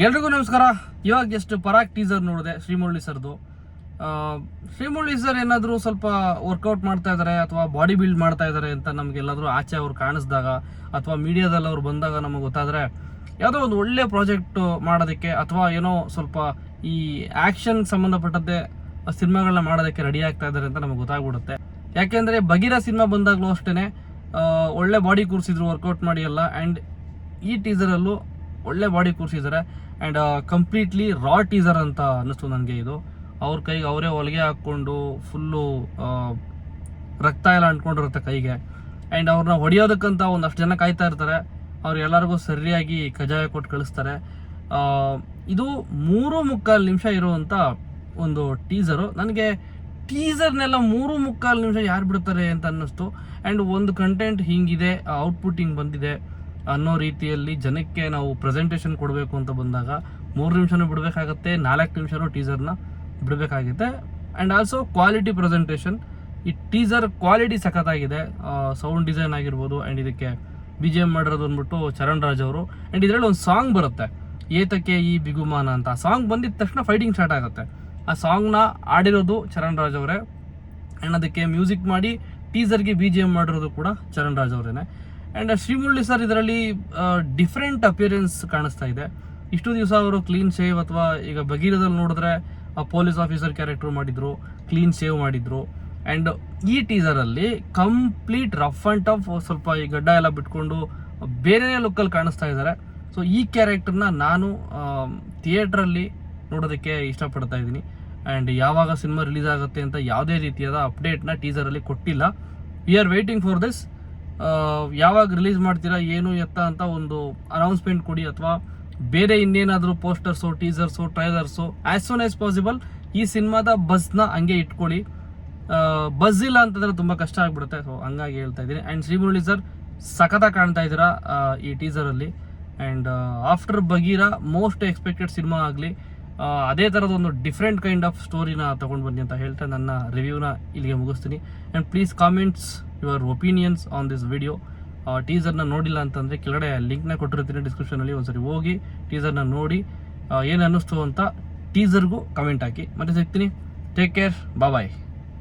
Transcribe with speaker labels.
Speaker 1: ಎಲ್ರಿಗೂ ನಮಸ್ಕಾರ. ಇವಾಗ ಜಸ್ಟ್ ಪರಾಗ್ ಟೀಸರ್ ನೋಡಿದೆ ಶ್ರೀಮುರಳಿ ಸರ್ದು. ಶ್ರೀಮುರಳಿ ಸರ್ ಏನಾದರೂ ಸ್ವಲ್ಪ ವರ್ಕೌಟ್ ಮಾಡ್ತಾ ಇದ್ದಾರೆ ಅಥವಾ ಬಾಡಿ ಬಿಲ್ಡ್ ಮಾಡ್ತಾ ಇದ್ದಾರೆ ಅಂತ ನಮಗೆಲ್ಲಾದರೂ ಆಚೆ ಅವ್ರು ಕಾಣಿಸಿದಾಗ ಅಥವಾ ಮೀಡಿಯಾದಲ್ಲಿ ಅವ್ರು ಬಂದಾಗ ನಮಗೆ ಗೊತ್ತಾದರೆ ಯಾವುದೋ ಒಂದು ಒಳ್ಳೆ ಪ್ರಾಜೆಕ್ಟ್ ಮಾಡೋದಕ್ಕೆ ಅಥವಾ ಏನೋ ಸ್ವಲ್ಪ ಈ ಆ್ಯಕ್ಷನ್ ಸಂಬಂಧಪಟ್ಟದ್ದೇ ಸಿನಿಮಾಗಳನ್ನ ಮಾಡೋದಕ್ಕೆ ರೆಡಿ ಆಗ್ತಾ ಇದ್ದಾರೆ ಅಂತ ನಮಗೆ ಗೊತ್ತಾಗ್ಬಿಡುತ್ತೆ. ಯಾಕೆಂದರೆ ಬಗೀರ ಸಿನಿಮಾ ಬಂದಾಗಲೂ ಅಷ್ಟೇ ಒಳ್ಳೆ ಬಾಡಿ ಕೂರಿಸಿದ್ರು ವರ್ಕೌಟ್ ಮಾಡಿ ಎಲ್ಲ. ಆ್ಯಂಡ್ ಈ ಟೀಸರಲ್ಲೂ ಒಳ್ಳೆ ಬಾಡಿ ಕೂರಿಸಿದ್ದಾರೆ. ಆ್ಯಂಡ್ ಕಂಪ್ಲೀಟ್ಲಿ ರಾ ಟೀಸರ್ ಅಂತ ಅನ್ನಿಸ್ತು ನನಗೆ. ಇದು ಅವ್ರ ಕೈಗೆ ಅವರೇ ಹೊಲಿಗೆ ಹಾಕ್ಕೊಂಡು ಫುಲ್ಲು ರಕ್ತ ಎಲ್ಲ ಅಂಟ್ಕೊಂಡಿರುತ್ತೆ ಕೈಗೆ. ಆ್ಯಂಡ್ ಅವ್ರನ್ನ ಹೊಡೆಯೋದಕ್ಕಂತ ಒಂದಷ್ಟು ಜನ ಕಾಯ್ತಾ ಇರ್ತಾರೆ. ಅವ್ರು ಎಲ್ಲರಿಗೂ ಸರಿಯಾಗಿ ಕಜಾಯ ಕೊಟ್ಟು ಕಳಿಸ್ತಾರೆ. ಇದು 3.25 ನಿಮಿಷ ಇರುವಂಥ ಒಂದು ಟೀಸರು. ನನಗೆ ಟೀಸರ್ನೆಲ್ಲ 3.25 ನಿಮಿಷ ಯಾರು ಬಿಡ್ತಾರೆ ಅಂತ ಅನ್ನಿಸ್ತು. ಆ್ಯಂಡ್ ಒಂದು ಕಂಟೆಂಟ್ ಹಿಂಗಿದೆ, ಔಟ್ಪುಟ್ ಹಿಂಗೆ ಬಂದಿದೆ ಅನ್ನೋ ರೀತಿಯಲ್ಲಿ ಜನಕ್ಕೆ ನಾವು ಪ್ರೆಸೆಂಟೇಷನ್ ಕೊಡಬೇಕು ಅಂತ ಬಂದಾಗ 3 ನಿಮಿಷನೂ ಬಿಡಬೇಕಾಗತ್ತೆ, 4 ನಿಮಿಷನೂ ಟೀಸರ್ನ ಬಿಡಬೇಕಾಗುತ್ತೆ. And also quality presentation. ಈ ಟೀಸರ್ ಕ್ವಾಲಿಟಿ ಸಖತ್ತಾಗಿದೆ. ಸೌಂಡ್ ಡಿಸೈನ್ ಆಗಿರ್ಬೋದು. ಆ್ಯಂಡ್ ಇದಕ್ಕೆ BGM ಮಾಡಿರೋದು ಅಂದ್ಬಿಟ್ಟು ಚರಣ್ ರಾಜ್ ಅವರು. ಆ್ಯಂಡ್ ಇದರಲ್ಲಿ ಒಂದು ಸಾಂಗ್ ಬರುತ್ತೆ, ಏತಕ್ಕೆ ಈ ಬಿಗುಮಾನ ಅಂತ. ಆ ಸಾಂಗ್ ಬಂದಿದ್ದ ತಕ್ಷಣ ಫೈಟಿಂಗ್ ಸ್ಟಾರ್ಟ್ ಆಗುತ್ತೆ. ಆ ಸಾಂಗ್ನ ಆಡಿರೋದು ಚರಣ್ ರಾಜ್ ಅವರೇ. ಆ್ಯಂಡ್ ಅದಕ್ಕೆ ಮ್ಯೂಸಿಕ್ ಮಾಡಿ ಟೀಸರ್ಗೆ BGM ಮಾಡಿರೋದು ಕೂಡ ಚರಣ್ ರಾಜ್ ಅವರೇನೆ. ಆ್ಯಂಡ್ ಶ್ರೀಮುರಳಿ ಸರ್ ಇದರಲ್ಲಿ ಡಿಫ್ರೆಂಟ್ ಅಪಿಯರೆನ್ಸ್ ಕಾಣಿಸ್ತಾ ಇದೆ. ಇಷ್ಟು ದಿವಸ ಅವರು ಕ್ಲೀನ್ ಶೇವ್ ಅಥವಾ ಈಗ ಬಗೀರದಲ್ಲಿ ನೋಡಿದ್ರೆ ಪೊಲೀಸ್ ಆಫೀಸರ್ ಕ್ಯಾರೆಕ್ಟರ್ ಮಾಡಿದ್ರು, ಕ್ಲೀನ್ ಶೇವ್ ಮಾಡಿದ್ರು. ಆ್ಯಂಡ್ ಈ ಟೀಸರಲ್ಲಿ ಕಂಪ್ಲೀಟ್ ರಫ್ ಆ್ಯಂಡ್ ಟಫ್, ಸ್ವಲ್ಪ ಈ ಗಡ್ಡ ಎಲ್ಲ ಬಿಟ್ಕೊಂಡು ಬೇರೆನೇ ಲುಕ್ಕಲ್ಲಿ ಕಾಣಿಸ್ತಾ ಇದ್ದಾರೆ. ಸೊ ಈ ಕ್ಯಾರೆಕ್ಟರ್ನ ನಾನು ಥಿಯೇಟ್ರಲ್ಲಿ ನೋಡೋದಕ್ಕೆ ಇಷ್ಟಪಡ್ತಾ ಇದ್ದೀನಿ. ಆ್ಯಂಡ್ ಯಾವಾಗ ಸಿನಿಮಾ ರಿಲೀಸ್ ಆಗುತ್ತೆ ಅಂತ ಯಾವುದೇ ರೀತಿಯಾದ ಅಪ್ಡೇಟ್ನ ಟೀಸರಲ್ಲಿ ಕೊಟ್ಟಿಲ್ಲ. We are waiting for this. ಯಾವಾಗ ರಿಲೀಸ್ ಮಾಡ್ತೀರಾ ಏನು ಎತ್ತ ಅಂತ ಒಂದು ಅನೌನ್ಸ್ಮೆಂಟ್ ಕೊಡಿ, ಅಥವಾ ಬೇರೆ ಇನ್ನೇನಾದರೂ posters, teasers, trailers as soon as possible ಈ ಸಿನಿಮಾದ ಬಸ್ನ ಹಂಗೆ ಇಟ್ಕೊಳ್ಳಿ. ಬಸ್ ಇಲ್ಲ ಅಂತಂದರೆ ತುಂಬ ಕಷ್ಟ ಆಗಿಬಿಡುತ್ತೆ. ಸೊ ಹಂಗಾಗಿ ಹೇಳ್ತಾ ಇದ್ದೀನಿ. ಆ್ಯಂಡ್ ಶ್ರೀಮುರಳಿ ಸರ್ ಸಖತ್ತಾಗಿ ಕಾಣ್ತಾ ಇದ್ದೀರಾ ಈ ಟೀಸರಲ್ಲಿ. And after Bagheera most expected cinema ಆಗಲಿ, ಅದೇ ಥರದ ಒಂದು ಡಿಫ್ರೆಂಟ್ ಕೈಂಡ್ ಆಫ್ ಸ್ಟೋರಿನ ತೊಗೊಂಡು ಬನ್ನಿ ಅಂತ ಹೇಳ್ತಾ ನನ್ನ ರಿವ್ಯೂನ ಇಲ್ಲಿಗೆ ಮುಗಿಸ್ತೀನಿ. And please comments your opinions on this video. ಟೀಸರ್ನ ನೋಡಿಲ್ಲ ಅಂತಂದರೆ ಕೆಳಗಡೆ ಲಿಂಕ್ನ ಕೊಟ್ಟಿರ್ತೀನಿ ಡಿಸ್ಕ್ರಿಪ್ಷನಲ್ಲಿ. ಒಂದ್ಸರಿ ಹೋಗಿ ಟೀಸರ್ನ ನೋಡಿ ಏನು ಅನ್ನಿಸ್ತು ಅಂತ ಟೀಸರ್ಗೂ ಕಮೆಂಟ್ ಹಾಕಿ. ಮತ್ತೆ ಸಿಗ್ತೀನಿ. ಟೇಕ್ ಕೇರ್, ಬಾಯ್.